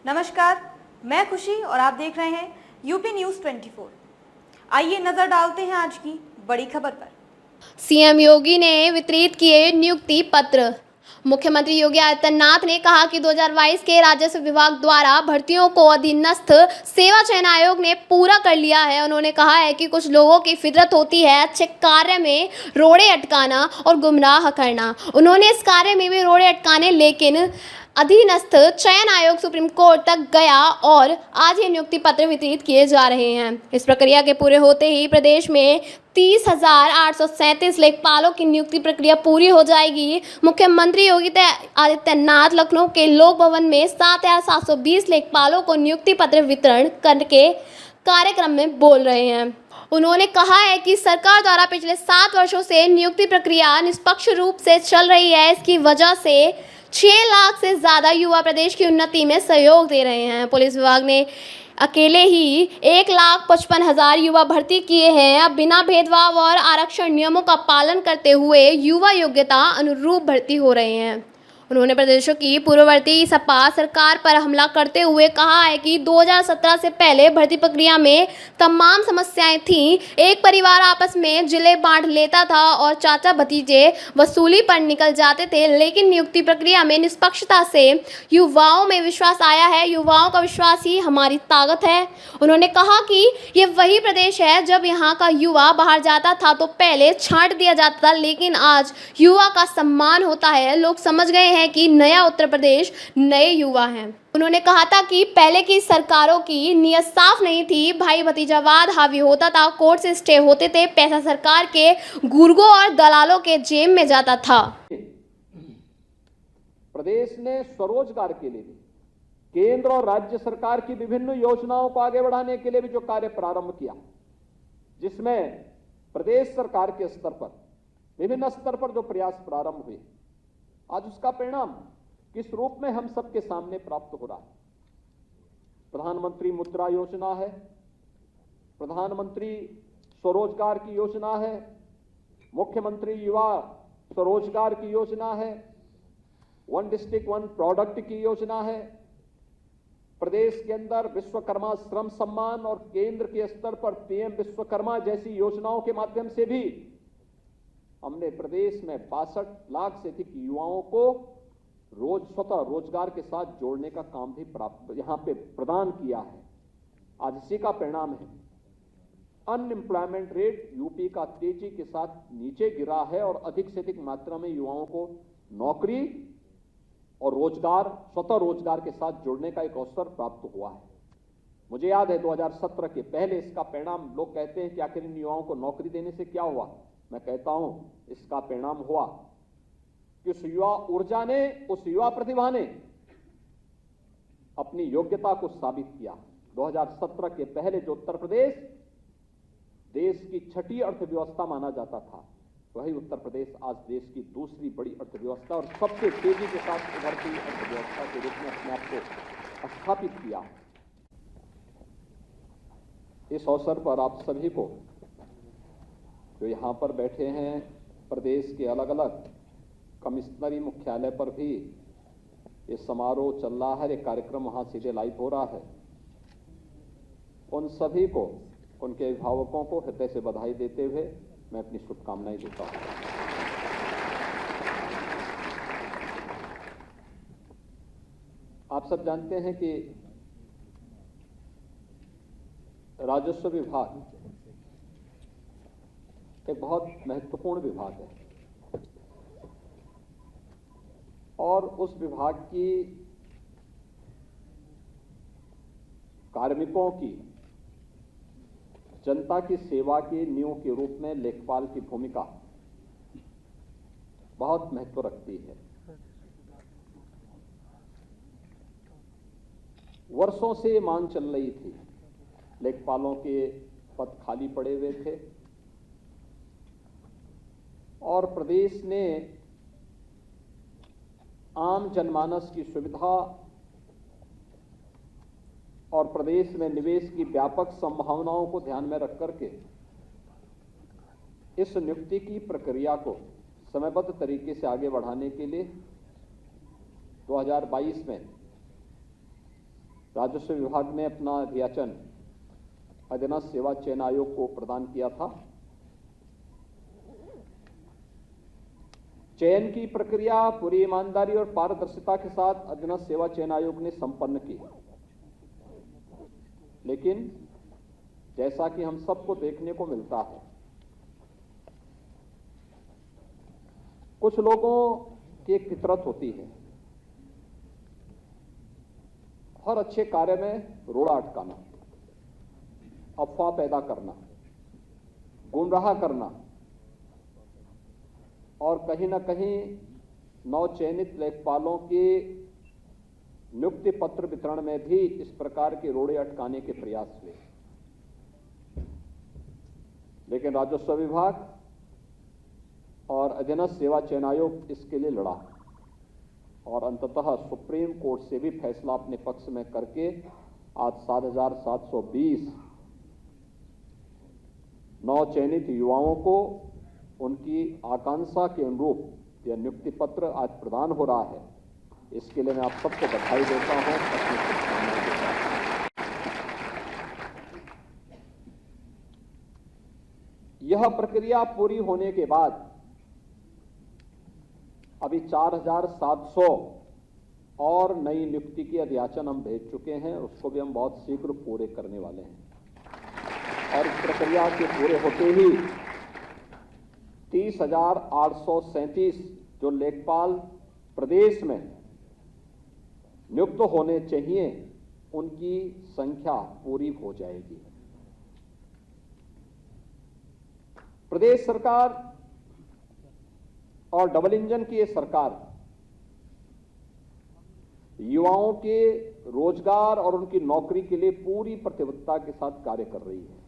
नमस्कार, मैं खुशी और आप देख रहे हैं यूपी न्यूज़ 24। आइए नजर डालते हैं आज की बड़ी खबर पर। सीएम योगी ने वितरित किए नियुक्ति पत्र। मुख्यमंत्री योगी आदित्यनाथ ने कहा कि 2022 के राजस्व विभाग द्वारा भर्तियों को अधीनस्थ सेवा चयन आयोग ने पूरा कर लिया है। उन्होंने कहा है कि कुछ लोगों की फितरत होती है अच्छे कार्य में रोड़े अटकाना और गुमराह करना। उन्होंने इस कार्य में भी रोड़े अटकाने, लेकिन अधीनस्थ चयन आयोग सुप्रीम कोर्ट तक गया और आज ये नियुक्ति पत्र वितरित किए जा रहे हैं। इस प्रक्रिया के पूरे होते ही प्रदेश में 30,837 लेखपालों की नियुक्ति प्रक्रिया पूरी हो जाएगी। मुख्यमंत्री योगी आदित्यनाथ लखनऊ के लोक भवन में 7,720 लेखपालों को नियुक्ति पत्र वितरण करके कार्यक्रम में बोल रहे हैं। उन्होंने कहा है कि सरकार द्वारा पिछले 7 वर्षों से नियुक्ति प्रक्रिया निष्पक्ष रूप से चल रही है। इसकी वजह से 6 लाख से ज़्यादा युवा प्रदेश की उन्नति में सहयोग दे रहे हैं। पुलिस विभाग ने अकेले ही 1,55,000 युवा भर्ती किए हैं। अब बिना भेदभाव और आरक्षण नियमों का पालन करते हुए युवा योग्यता अनुरूप भर्ती हो रहे हैं। उन्होंने प्रदेशों की पूर्ववर्ती सपा सरकार पर हमला करते हुए कहा है कि 2017 से पहले भर्ती प्रक्रिया में तमाम समस्याएं थीं। एक परिवार आपस में जिले बांट लेता था और चाचा भतीजे वसूली पर निकल जाते थे, लेकिन नियुक्ति प्रक्रिया में निष्पक्षता से युवाओं में विश्वास आया है। युवाओं का विश्वास ही हमारी ताकत है। उन्होंने कहा कि ये वही प्रदेश है जब यहाँ का युवा बाहर जाता था तो पहले छांट दिया जाता था, लेकिन आज युवा का सम्मान होता है। लोग समझ गए हैं कि नया उत्तर प्रदेश नए युवा हैं। उन्होंने कहा था कि पहले की सरकारों की नीयत साफ नहीं थी, भाई भतीजावाद हावी होता था, कोर्ट से स्टे होते थे, पैसा सरकार के गुर्गों और दलालों के जेब में जाता था। प्रदेश ने स्वरोजगार के लिए भी केंद्र और राज्य सरकार की विभिन्न योजनाओं को आगे बढ़ाने के लिए भी जो कार्य प्रारंभ किया, जिसमें प्रदेश सरकार के स्तर पर विभिन्न स्तर पर जो प्रयास प्रारंभ हुए, आज उसका परिणाम किस रूप में हम सबके सामने प्राप्त हो रहा है। प्रधानमंत्री मुद्रा योजना है, प्रधानमंत्री स्वरोजगार की योजना है, मुख्यमंत्री युवा स्वरोजगार की योजना है, वन डिस्ट्रिक्ट वन प्रोडक्ट की योजना है, प्रदेश के अंदर विश्वकर्मा श्रम सम्मान और केंद्र के स्तर पर पीएम विश्वकर्मा जैसी योजनाओं के माध्यम से भी हमने प्रदेश में 62 लाख से अधिक युवाओं को स्वतः रोजगार के साथ जोड़ने का काम भी प्राप्त यहां पे प्रदान किया है। आज इसी का परिणाम है। अनएम्प्लॉयमेंट रेट यूपी का तेजी के साथ नीचे गिरा है और अधिक से अधिक मात्रा में युवाओं को नौकरी और रोजगार, स्वतः रोजगार के साथ जोड़ने का एक अवसर प्राप्त हुआ है। मुझे याद है 2017 के पहले इसका परिणाम, लोग कहते हैं कि आखिर इन युवाओं को नौकरी देने से क्या हुआ। मैं कहता हूं इसका परिणाम हुआ कि उस युवा ऊर्जा ने, उस युवा प्रतिभा ने अपनी योग्यता को साबित किया। 2017 के पहले जो उत्तर प्रदेश देश की 6ठी अर्थव्यवस्था माना जाता था, वही उत्तर प्रदेश आज देश की दूसरी बड़ी अर्थव्यवस्था और सबसे तेजी के साथ उभरती अर्थव्यवस्था के रूप में अपने आप को स्थापित किया। इस अवसर पर आप सभी को जो यहाँ पर बैठे हैं, प्रदेश के अलग अलग कमिश्नरी मुख्यालय पर भी ये समारोह चल रहा है, एक कार्यक्रम वहाँ सीधे लाइव हो रहा है, उन सभी को, उनके अभिभावकों को हृदय से बधाई देते हुए मैं अपनी शुभकामनाएं देता हूँ। आप सब जानते हैं कि राजस्व विभाग एक बहुत महत्वपूर्ण विभाग है और उस विभाग की कार्मिकों की जनता की सेवा के नींव के रूप में लेखपाल की भूमिका बहुत महत्व रखती है। वर्षों से मांग चल रही थी, लेखपालों के पद खाली पड़े हुए थे और प्रदेश ने आम जनमानस की सुविधा और प्रदेश में निवेश की व्यापक संभावनाओं को ध्यान में रख करके इस नियुक्ति की प्रक्रिया को समयबद्ध तरीके से आगे बढ़ाने के लिए 2022 में राजस्व विभाग ने अपना अध्याचन अधीनस्थ सेवा चयन आयोग को प्रदान किया था। चयन की प्रक्रिया पूरी ईमानदारी और पारदर्शिता के साथ अधीनस्थ सेवा चयन आयोग ने संपन्न की, लेकिन जैसा कि हम सबको देखने को मिलता है, कुछ लोगों की एक फितरत होती है, हर अच्छे कार्य में रोड़ा अटकाना, अफवाह पैदा करना, गुमराह करना और कहीं ना कहीं नवचयनित लेखपालों के नियुक्ति पत्र वितरण में भी इस प्रकार के रोड़े अटकाने के प्रयास हुए। लेकिन राजस्व विभाग और अधीनस्थ सेवा चयन आयोग इसके लिए लड़ा और अंततः सुप्रीम कोर्ट से भी फैसला अपने पक्ष में करके आज 7,720 नवचयनित युवाओं को उनकी आकांक्षा के अनुरूप यह नियुक्ति पत्र आज प्रदान हो रहा है। इसके लिए मैं आप सबको बधाई देता हूं, अपनी शुभकामनाएं देता हूं। यह प्रक्रिया पूरी होने के बाद अभी 4,700 और नई नियुक्ति की अध्याचन हम भेज चुके हैं, उसको भी हम बहुत शीघ्र पूरे करने वाले हैं और इस प्रक्रिया के पूरे होते ही 30,837 जो लेखपाल प्रदेश में नियुक्त होने चाहिए उनकी संख्या पूरी हो जाएगी। प्रदेश सरकार और डबल इंजन की ये सरकार युवाओं के रोजगार और उनकी नौकरी के लिए पूरी प्रतिबद्धता के साथ कार्य कर रही है।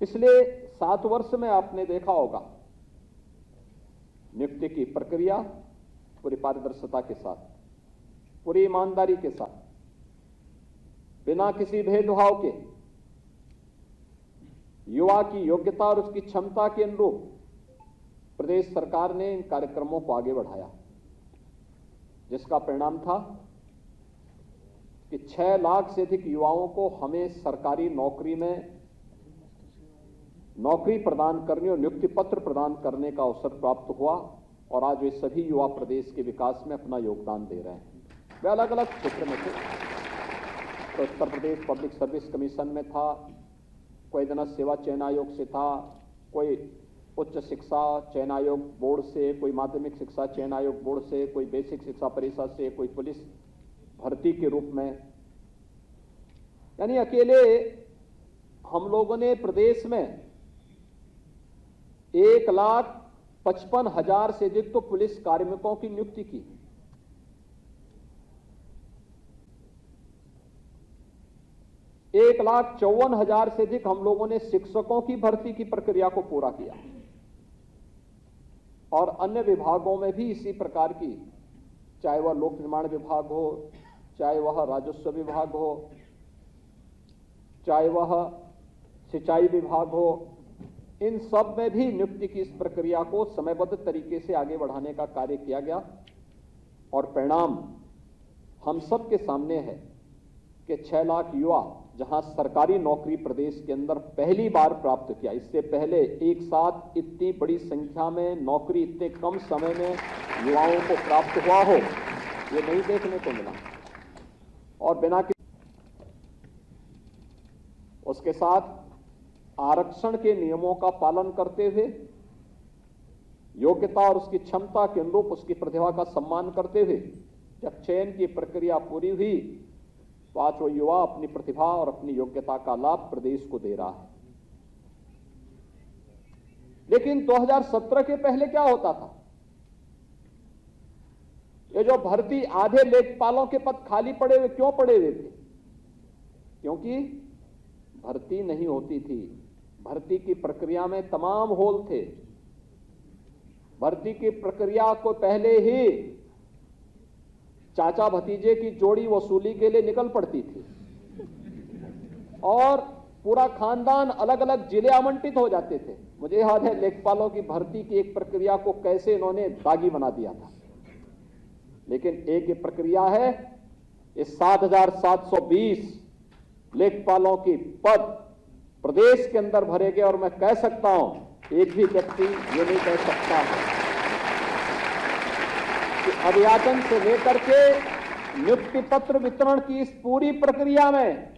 पिछले 7 वर्ष में आपने देखा होगा नियुक्ति की प्रक्रिया पूरी पारदर्शिता के साथ, पूरी ईमानदारी के साथ, बिना किसी भेदभाव के युवा की योग्यता और उसकी क्षमता के अनुरूप प्रदेश सरकार ने इन कार्यक्रमों को आगे बढ़ाया, जिसका परिणाम था कि 6 लाख से अधिक युवाओं को हमें सरकारी नौकरी में नौकरी प्रदान करने और नियुक्ति पत्र प्रदान करने का अवसर प्राप्त हुआ और आज वे सभी युवा प्रदेश के विकास में अपना योगदान दे रहे हैं। वे अलग अलग क्षेत्र में थे, तो Uttar Pradesh public service commission में था, कोई अधीनस्थ सेवा चयन आयोग से था, कोई उच्च शिक्षा चयन आयोग बोर्ड से, कोई माध्यमिक शिक्षा चयन आयोग बोर्ड से, कोई बेसिक शिक्षा परिषद से, कोई पुलिस भर्ती के रूप में। यानी अकेले हम लोगों ने प्रदेश में 1,55,000 से अधिक तो पुलिस कार्मिकों की नियुक्ति की। एक 1,54,000 से अधिक हम लोगों ने शिक्षकों की भर्ती की प्रक्रिया को पूरा किया और अन्य विभागों में भी इसी प्रकार की, चाहे वह लोक निर्माण विभाग हो, चाहे वह राजस्व विभाग हो, चाहे वह सिंचाई विभाग हो, इन सब में भी नियुक्ति की इस प्रक्रिया को समयबद्ध तरीके से आगे बढ़ाने का कार्य किया गया और परिणाम हम सब के सामने है कि 6 लाख युवा जहां सरकारी नौकरी प्रदेश के अंदर पहली बार प्राप्त किया। इससे पहले एक साथ इतनी बड़ी संख्या में नौकरी इतने कम समय में युवाओं को प्राप्त हुआ हो, ये नहीं देखने को मिला। और बिना उसके साथ आरक्षण के नियमों का पालन करते हुए, योग्यता और उसकी क्षमता के अनुरूप उसकी प्रतिभा का सम्मान करते हुए जब चयन की प्रक्रिया पूरी हुई तो आज वो युवा अपनी प्रतिभा और अपनी योग्यता का लाभ प्रदेश को दे रहा है। लेकिन 2017 के पहले क्या होता था? ये जो भर्ती, आधे लेखपालों के पद खाली पड़े हुए, क्यों पड़े हुए थे? क्योंकि भर्ती नहीं होती थी। भर्ती की प्रक्रिया में तमाम होल थे। भर्ती की प्रक्रिया को पहले ही चाचा भतीजे की जोड़ी वसूली के लिए निकल पड़ती थी और पूरा खानदान अलग अलग जिले आवंटित हो जाते थे। मुझे याद है लेखपालों की भर्ती की एक प्रक्रिया को कैसे इन्होंने दागी बना दिया था। लेकिन एक प्रक्रिया है इस 7,720 लेखपालों के पद प्रदेश के अंदर भरे गए और मैं कह सकता हूं, एक भी व्यक्ति ये नहीं कह सकता है कि अभियाचन से लेकर के नियुक्ति पत्र वितरण की इस पूरी प्रक्रिया में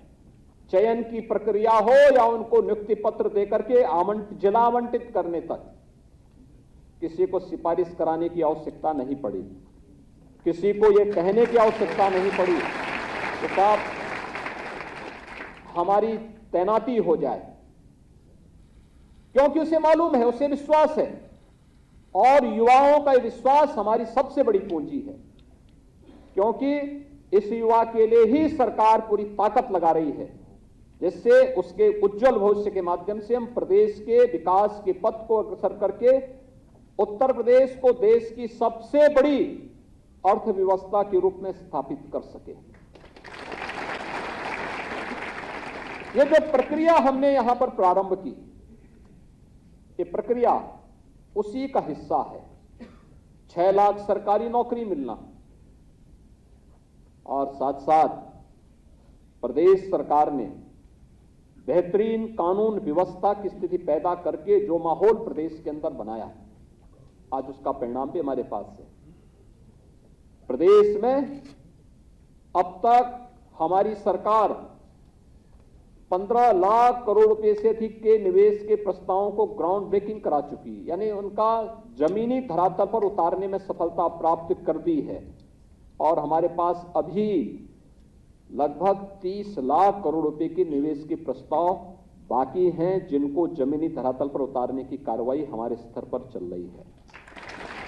चयन की प्रक्रिया हो या उनको नियुक्ति पत्र देकर के जिला आवंटित करने तक किसी को सिफारिश कराने की आवश्यकता नहीं पड़ी, किसी को यह कहने की आवश्यकता नहीं पड़ी कि साहब हमारी तैनाती हो जाए, क्योंकि उसे मालूम है, उसे विश्वास है और युवाओं का विश्वास हमारी सबसे बड़ी पूंजी है, क्योंकि इस युवा के लिए ही सरकार पूरी ताकत लगा रही है, जिससे उसके उज्जवल भविष्य के माध्यम से हम प्रदेश के विकास के पथ को अग्रसर करके उत्तर प्रदेश को देश की सबसे बड़ी अर्थव्यवस्था के रूप में स्थापित कर सके। यह जो प्रक्रिया हमने यहां पर प्रारंभ की, ये प्रक्रिया उसी का हिस्सा है। 6 लाख सरकारी नौकरी मिलना और साथ साथ प्रदेश सरकार ने बेहतरीन कानून व्यवस्था की स्थिति पैदा करके जो माहौल प्रदेश के अंदर बनाया, आज उसका परिणाम भी हमारे पास है। प्रदेश में अब तक हमारी सरकार 15 लाख करोड़ रुपए से अधिक के निवेश के प्रस्तावों को ग्राउंड ब्रेकिंग करा चुकी है, यानी उनका जमीनी धरातल पर उतारने में सफलता प्राप्त कर दी है और हमारे पास अभी लगभग 30 लाख करोड़ रुपए के निवेश के प्रस्ताव बाकी हैं, जिनको जमीनी धरातल पर उतारने की कार्रवाई हमारे स्तर पर चल रही है।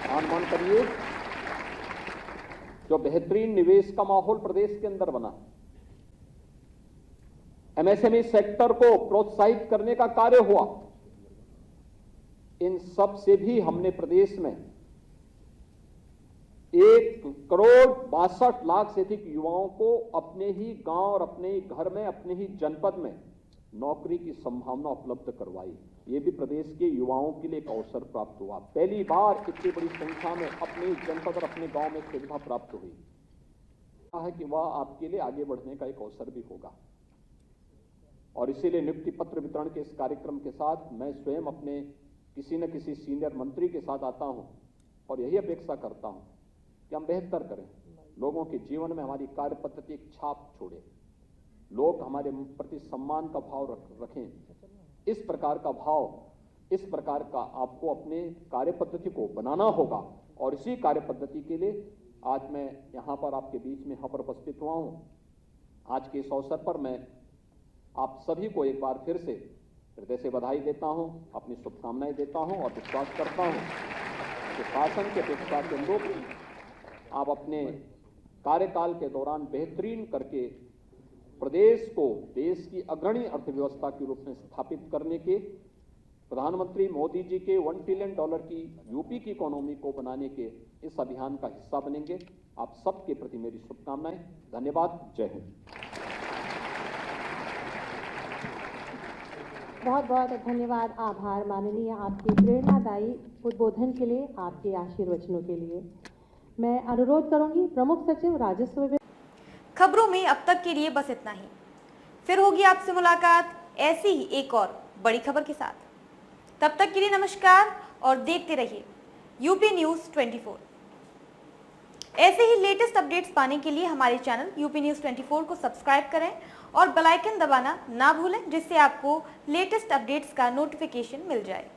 अनुमान करिए, जो बेहतरीन निवेश का माहौल प्रदेश के अंदर बना, एमएसएमई सेक्टर को प्रोत्साहित करने का कार्य हुआ, इन सब से भी हमने प्रदेश में 1,62,00,000 से अधिक युवाओं को अपने ही गांव और अपने ही घर में, अपने ही जनपद में नौकरी की संभावना उपलब्ध करवाई। ये भी प्रदेश के युवाओं के लिए एक अवसर प्राप्त हुआ। पहली बार इतनी बड़ी संख्या में अपने जनपद और अपने गांव में सुविधा प्राप्त हुई है कि वह आपके लिए आगे बढ़ने का एक अवसर भी होगा। और इसीलिए नियुक्ति पत्र वितरण के इस कार्यक्रम के साथ मैं स्वयं अपने किसी न किसी सीनियर मंत्री के साथ आता हूं और यही अपेक्षा करता हूं कि हम बेहतर करें, लोगों के जीवन में हमारी कार्य पद्धति एक छाप छोड़े, लोग हमारे प्रति सम्मान का भाव रखें। इस प्रकार का भाव, इस प्रकार का आपको अपने कार्य पद्धति को बनाना होगा और इसी कार्य पद्धति के लिए आज मैं यहाँ पर आपके बीच में यहाँ पर उपस्थित हुआ हूँ। आज के इस अवसर पर मैं आप सभी को एक बार फिर से हृदय से बधाई देता हूँ, अपनी शुभकामनाएं देता हूँ और विश्वास करता हूँ कि शासन के अपेक्षा के अनुरूप आप अपने कार्यकाल के दौरान बेहतरीन करके प्रदेश को देश की अग्रणी अर्थव्यवस्था के रूप में स्थापित करने के, प्रधानमंत्री मोदी जी के $1 ट्रिलियन की यूपी की इकोनॉमी को बनाने के इस अभियान का हिस्सा बनेंगे। आप सबके प्रति मेरी शुभकामनाएं। धन्यवाद। जय हिंद। बहुत बहुत धन्यवाद, आभार माननीय, आपके प्रेरणादायी उद्बोधन के लिए, आपके आशीर्वचनों के लिए। मैं अनुरोध करूंगी प्रमुख सचिव राजस्व विभाग। खबरों में अब तक के लिए बस इतना ही। फिर होगी आपसे मुलाकात ऐसी ही एक और बड़ी खबर के साथ। तब तक के लिए नमस्कार और देखते रहिए यूपी न्यूज़ 24। ऐसे ही लेटेस्ट अपडेट्स पाने के लिए हमारे चैनल यूपी न्यूज़ 24 को सब्सक्राइब करें और बेल आइकन दबाना ना भूलें, जिससे आपको लेटेस्ट अपडेट्स का नोटिफिकेशन मिल जाए।